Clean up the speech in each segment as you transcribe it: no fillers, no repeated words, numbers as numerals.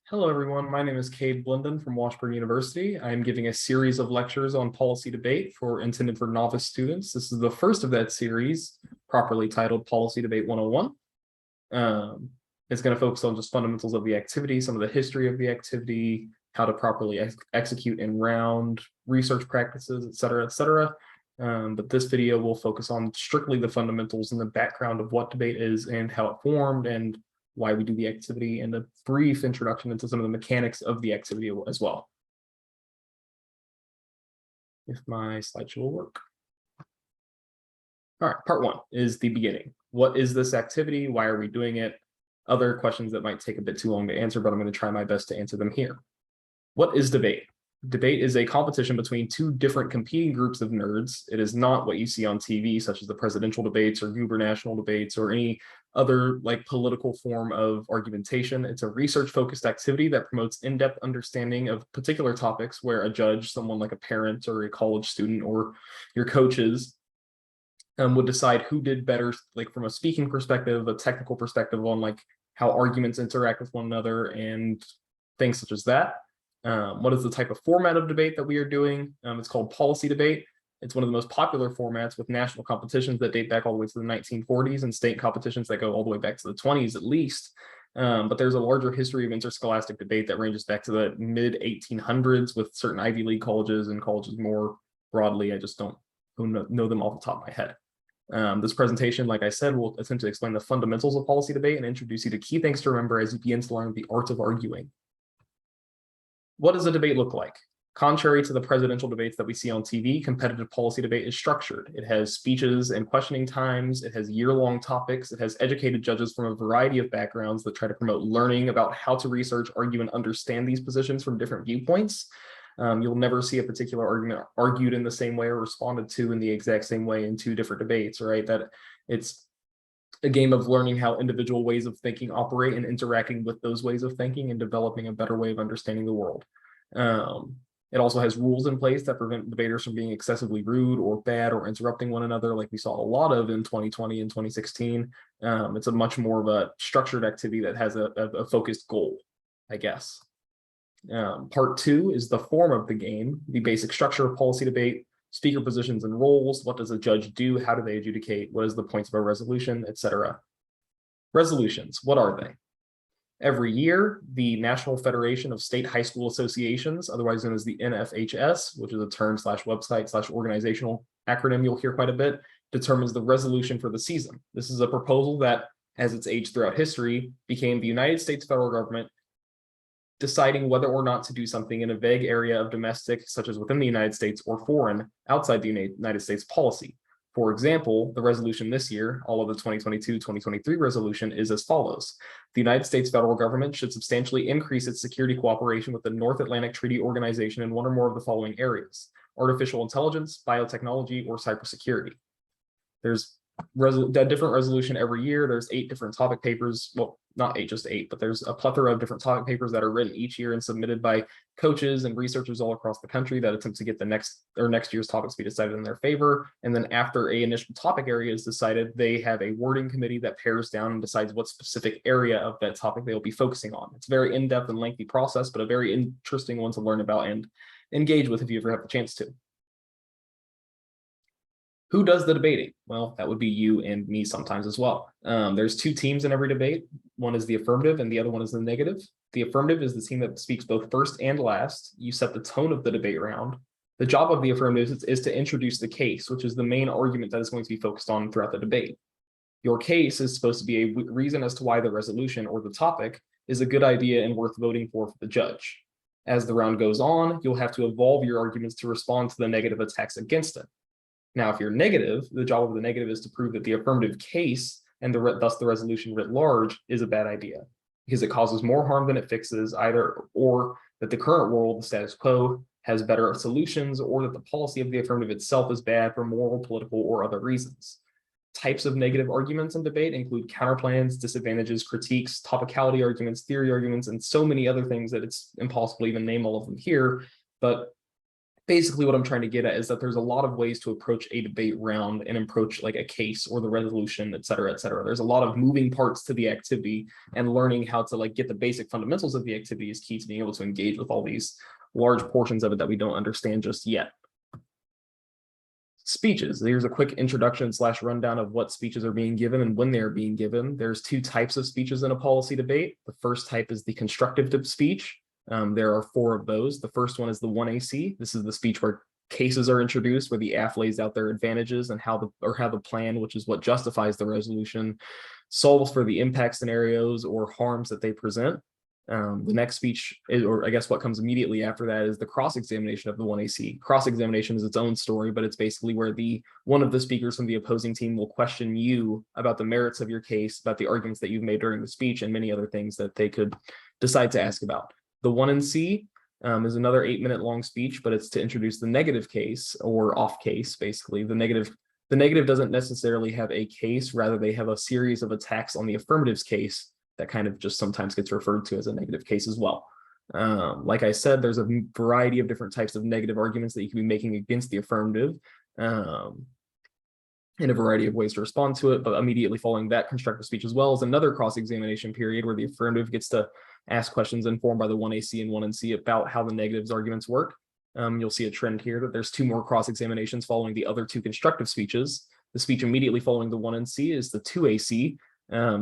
Hello, everyone. My name is Cade Blinden from Washburn University. I am giving a series of lectures on policy debate intended for novice students. This is the first of that series, properly titled Policy Debate 101. It's going to focus on just fundamentals of the activity, some of the history of the activity, how to properly execute and round research practices, et cetera, et cetera. But this video will focus on strictly the fundamentals and the background of what debate is and how it formed and why we do the activity, and a brief introduction into some of the mechanics of the activity as well. If my slideshow will work. All right, part one is the beginning. What is this activity? Why are we doing it? Other questions that might take a bit too long to answer, but I'm going to try my best to answer them here. What is debate? Debate is a competition between two different competing groups of nerds. It is not what you see on TV, such as the presidential debates or gubernatorial debates or any other like political form of argumentation. It's a research-focused activity that promotes in-depth understanding of particular topics where a judge, someone like a parent or a college student or your coaches would decide who did better, like from a speaking perspective, a technical perspective on like how arguments interact with one another and things such as that. What is the type of format of debate that we are doing? It's called policy debate. It's one of the most popular formats with national competitions that date back all the way to the 1940s and state competitions that go all the way back to the 20s at least. But there's a larger history of interscholastic debate that ranges back to the mid 1800s with certain Ivy League colleges and colleges more broadly. I just don't know them off the top of my head. This presentation, like I said, will attempt to explain the fundamentals of policy debate and introduce you to key things to remember as you begin to learn the art of arguing. What does a debate look like? Contrary to the presidential debates that we see on TV, competitive policy debate is structured. It has speeches and questioning times. It has year-long topics. It has educated judges from a variety of backgrounds that try to promote learning about how to research, argue, and understand these positions from different viewpoints. You'll never see a particular argument argued in the same way or responded to in the exact same way in two different debates, right? That it's a game of learning how individual ways of thinking operate and interacting with those ways of thinking and developing a better way of understanding the world. It also has rules in place that prevent debaters from being excessively rude or bad or interrupting one another, like we saw a lot of in 2020 and 2016. It's a much more of a structured activity that has a focused goal, I guess. Part two is the form of the game, the basic structure of policy debate, speaker positions and roles. What does a judge do? How do they adjudicate? What is the points of a resolution, etc.? Resolutions, what are they? Every year, the National Federation of State High School Associations, otherwise known as the NFHS, which is a term/website/organizational acronym you'll hear quite a bit, determines the resolution for the season. This is a proposal that, as it's aged throughout history, became the United States federal government deciding whether or not to do something in a vague area of domestic, such as within the United States, or foreign, outside the United States policy. For example, the resolution this year, all of the 2022-2023 resolution, is as follows. The United States federal government should substantially increase its security cooperation with the North Atlantic Treaty Organization in one or more of the following areas: artificial intelligence, biotechnology, or cybersecurity. There's a different resolution every year. There's 8 different topic papers. Well, not 8, just 8, but there's a plethora of different topic papers that are written each year and submitted by coaches and researchers all across the country that attempt to get the next year's topics be decided in their favor. And then after a initial topic area is decided, they have a wording committee that pairs down and decides what specific area of that topic they'll be focusing on. It's a very in-depth and lengthy process, but a very interesting one to learn about and engage with if you ever have the chance to. Who does the debating? Well, that would be you and me sometimes as well. There's 2 teams in every debate. One is the affirmative and the other one is the negative. The affirmative is the team that speaks both first and last. You set the tone of the debate round. The job of the affirmative is to introduce the case, which is the main argument that is going to be focused on throughout the debate. Your case is supposed to be a reason as to why the resolution or the topic is a good idea and worth voting for the judge. As the round goes on, you'll have to evolve your arguments to respond to the negative attacks against it. Now, if you're negative, the job of the negative is to prove that the affirmative case and thus the resolution writ large is a bad idea because it causes more harm than it fixes, either or that the current world, the status quo, has better solutions, or that the policy of the affirmative itself is bad for moral, political, or other reasons. Types of negative arguments in debate include counterplans, disadvantages, critiques, topicality arguments, theory arguments, and so many other things that it's impossible to even name all of them here. But basically what I'm trying to get at is that there's a lot of ways to approach a debate round and approach like a case or the resolution, et cetera, et cetera. There's a lot of moving parts to the activity, and learning how to like get the basic fundamentals of the activity is key to being able to engage with all these large portions of it that we don't understand just yet. Speeches. Here's a quick introduction / rundown of what speeches are being given and when they're being given. There's two types of speeches in a policy debate. The first type is the constructive speech. There are 4 of those. The first one is the 1AC. This is the speech where cases are introduced, where the AF lays out their advantages and how the plan, which is what justifies the resolution, solves for the impact scenarios or harms that they present. The next speech is, or I guess what comes immediately after that, is the cross-examination of the 1AC. Cross-examination is its own story, but it's basically where one of the speakers from the opposing team will question you about the merits of your case, about the arguments that you've made during the speech, and many other things that they could decide to ask about. The 1NC is another 8-minute long speech, but it's to introduce the negative case or off case, basically. The negative doesn't necessarily have a case, rather they have a series of attacks on the affirmative's case that kind of just sometimes gets referred to as a negative case as well. Like I said, there's a variety of different types of negative arguments that you can be making against the affirmative, in a variety of ways to respond to it. But immediately following that constructive speech as well is another cross-examination period where the affirmative gets to ask questions informed by the 1AC and 1NC about how the negative's arguments work. You'll see a trend here that there's 2 more cross-examinations following the other 2 constructive speeches. The speech immediately following the 1NC is the 2AC.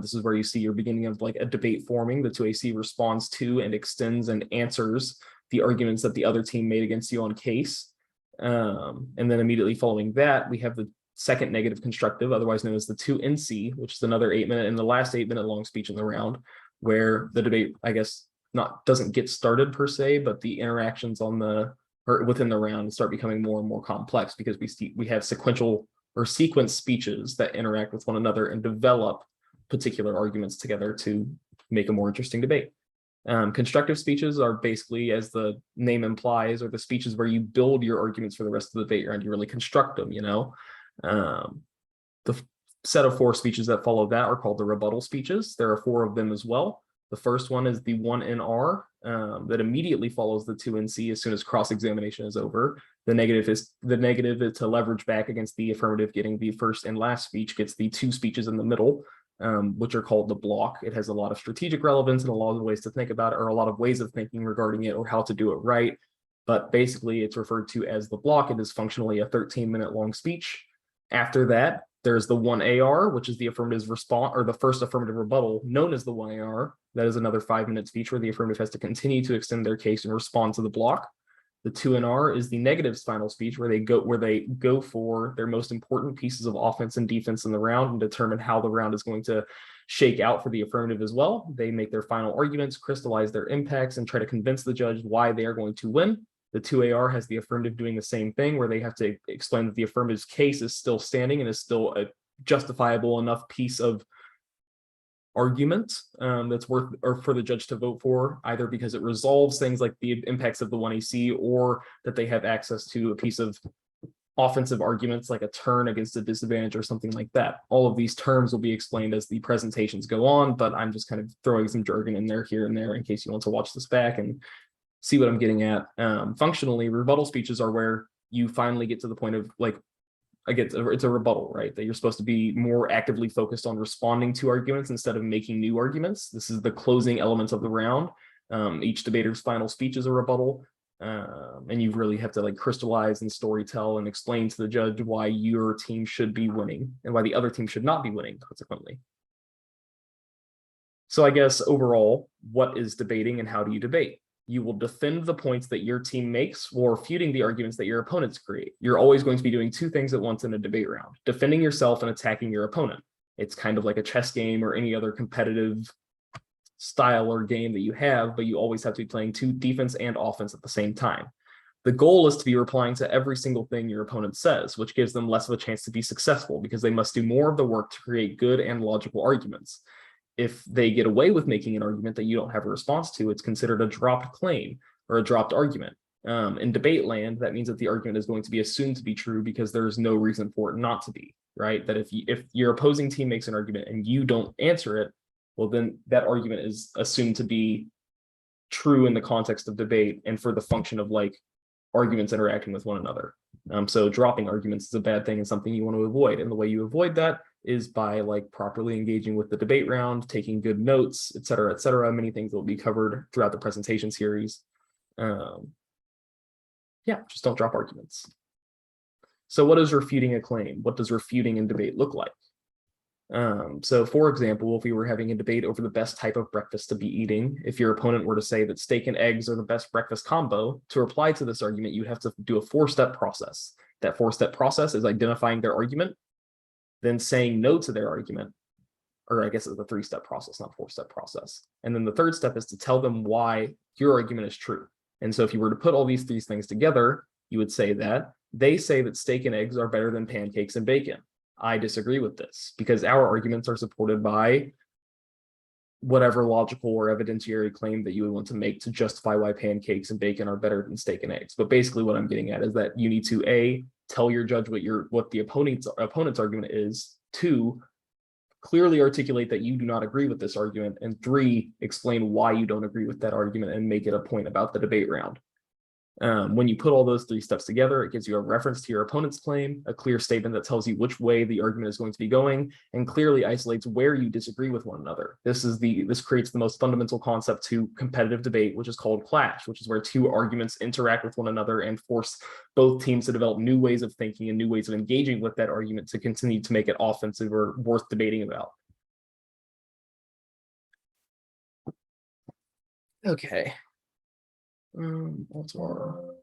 This is where you see your beginning of like a debate forming. The 2AC responds to and extends and answers the arguments that the other team made against you on case. And then immediately following that, we have the second negative constructive, otherwise known as the 2NC, which is another 8-minute and the last 8-minute long speech in the round, where the debate, I guess, doesn't get started per se, but the interactions within the round start becoming more and more complex, because we have sequential or sequence speeches that interact with one another and develop particular arguments together to make a more interesting debate. Constructive speeches are basically, as the name implies, are the speeches where you build your arguments for the rest of the debate round. You really construct them, The set of 4 speeches that follow that are called the rebuttal speeches. There are 4 of them as well. The first one is the 1NR that immediately follows the 2NC as soon as cross-examination is over. The negative is to leverage back against the affirmative getting the first and last speech, gets the 2 speeches in the middle, which are called the block. It has a lot of strategic relevance and a lot of ways to think about it, or a lot of ways of thinking regarding it, or how to do it right. But basically, it's referred to as the block. It is functionally a 13-minute long speech. After that, there's the 1AR, which is the affirmative's response, or the first affirmative rebuttal, known as the 1AR. That is another 5-minute speech where the affirmative has to continue to extend their case and respond to the block. The 2NR is the negative's final speech, where they go for their most important pieces of offense and defense in the round and determine how the round is going to shake out for the affirmative as well. They make their final arguments, crystallize their impacts, and try to convince the judge why they are going to win. The 2AR has the affirmative doing the same thing, where they have to explain that the affirmative's case is still standing and is still a justifiable enough piece of argument that's worth or for the judge to vote for, either because it resolves things like the impacts of the 1AC, or that they have access to a piece of offensive arguments like a turn against a disadvantage or something like that. All of these terms will be explained as the presentations go on, but I'm just kind of throwing some jargon in there here and there in case you want to watch this back and see what I'm getting at. Functionally, rebuttal speeches are where you finally get to the point of like, it's a rebuttal, right? That you're supposed to be more actively focused on responding to arguments instead of making new arguments. This is the closing elements of the round. Each debater's final speech is a rebuttal. And you really have to like crystallize and storytell and explain to the judge why your team should be winning and why the other team should not be winning, consequently. So I guess overall, what is debating and how do you debate? You will defend the points that your team makes or refuting the arguments that your opponents create. You're always going to be doing 2 things at once in a debate round: defending yourself and attacking your opponent. It's kind of like a chess game or any other competitive style or game that you have, but you always have to be playing 2 defense and offense at the same time. The goal is to be replying to every single thing your opponent says, which gives them less of a chance to be successful because they must do more of the work to create good and logical arguments. If they get away with making an argument that you don't have a response to, it's considered a dropped claim or a dropped argument. In debate land, that means that the argument is going to be assumed to be true because there's no reason for it not to be, right? That if your opposing team makes an argument and you don't answer it, well, then that argument is assumed to be true in the context of debate and for the function of like arguments interacting with one another. So dropping arguments is a bad thing and something you want to avoid. And the way you avoid that is by like properly engaging with the debate round, taking good notes, et cetera, many things will be covered throughout the presentation series. Yeah, just don't drop arguments. So what is refuting a claim? What does refuting in debate look like? So for example, if we were having a debate over the best type of breakfast to be eating, if your opponent were to say that steak and eggs are the best breakfast combo, to reply to this argument, you have to do a 4-step process. That 4-step process is identifying their argument, then saying no to their argument, or I guess it's a 3-step process, not 4-step process. And then the 3rd step is to tell them why your argument is true. And so if you were to put all these 3 things together, you would say that they say that steak and eggs are better than pancakes and bacon. I disagree with this because our arguments are supported by whatever logical or evidentiary claim that you would want to make to justify why pancakes and bacon are better than steak and eggs. But basically what I'm getting at is that you need to A, tell your judge what the opponent's argument is, 2, clearly articulate that you do not agree with this argument, and 3, explain why you don't agree with that argument and make it a point about the debate round. When you put all those 3 steps together, it gives you a reference to your opponent's claim, a clear statement that tells you which way the argument is going to be going, and clearly isolates where you disagree with one another. This creates the most fundamental concept to competitive debate, which is called clash, which is where 2 arguments interact with one another and force both teams to develop new ways of thinking and new ways of engaging with that argument to continue to make it offensive or worth debating about. Okay. What's more?